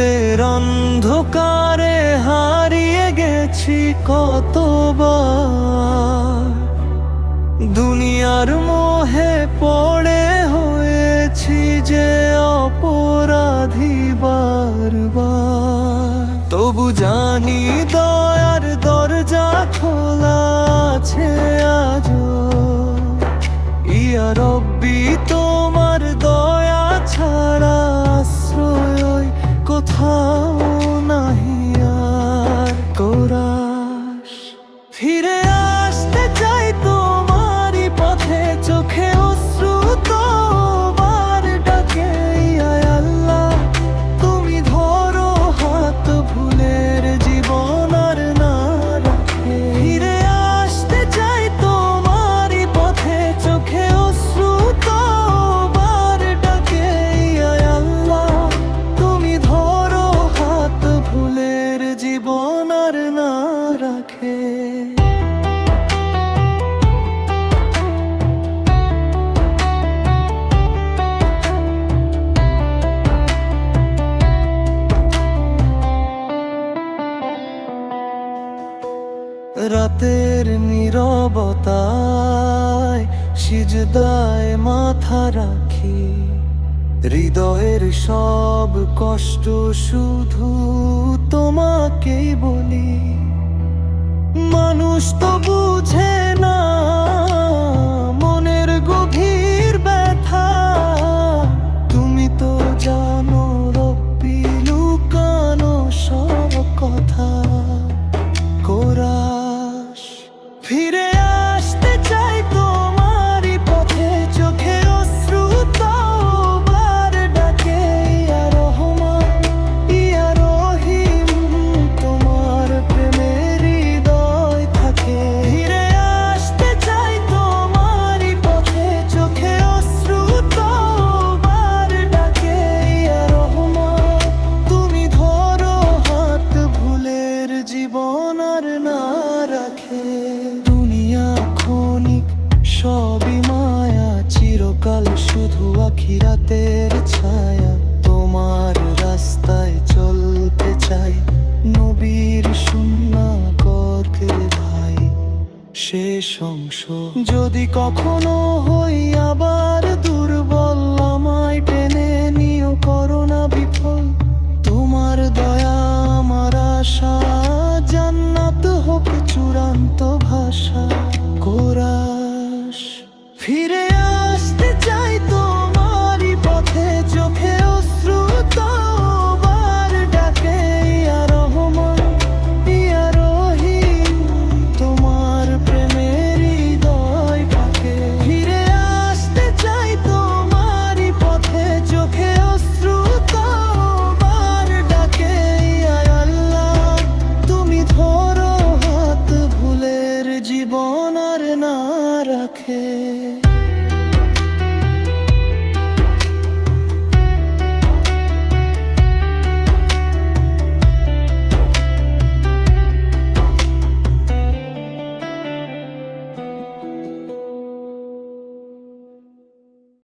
রাতের অন্ধকারে হারিয়ে গেছি কতবার, দুনিয়ার মোহে পড়ে হয়েছি যে অপরাধী বারবার। তবু জানি দয়ার দরজা খোলা আছে আজও, ইয়া রব্বি তোমার দয়া ছাড়া আশ্রয় কোথাও নাহি আর। কোরাস ফিরে আসতে চাই তোমারই পথে, চোখে অশ্রু তোমার ডাকে। ইয়া আল্লাহ তুমি ধরো হাত, ভুলের জীবন আর না রাখে। ফিরে আসতে চাই তোমারই পথে, চোখে অশ্রু তোমার ডাকে। ইয়া আল্লাহ তুমি ধরো হাত, ভুলের জীবন আর না রাখে। রাতের নীরবতায় সিজদায় মাথা রাখি, হৃদয়ের সব কষ্ট শুধু তোমাকেই বলি। মানুষ তো বুঝে না মনের গভীর ব্যথা, তুমি তো জানো রব্বি লুকানো সব কথা। কোরাস ফিরে আসতে চাই তোমারই পথে, চোখে অশ্রু তোমার ডাকে। ইয়া রহমান ইয়া রহিম তোমার প্রেমের হৃদয় থাকে। ফিরে আসতে চাই তোমারই পথে, চোখে অশ্রু তোমার ডাকে। ইয়া রহমান তুমি ধরো হাত, ভুলের জীবন আর না রাখে। দুনিয়া ক্ষণিক সবই মায়া, চিরকাল শুধু আখিরাতের ছায়া। তোমার রাস্তায় চলতে চাই, নবীর সুন্নাহ করতে ভাই শেষ অংশ। যদি কখনো হই আবার দুর্বল, আমায় টেনে নিও করোনা বিফল। তোমার দয়া আমার আশা, জান্নাত হোক চূড়ান্ত ভাষা। কোরাস ফিরে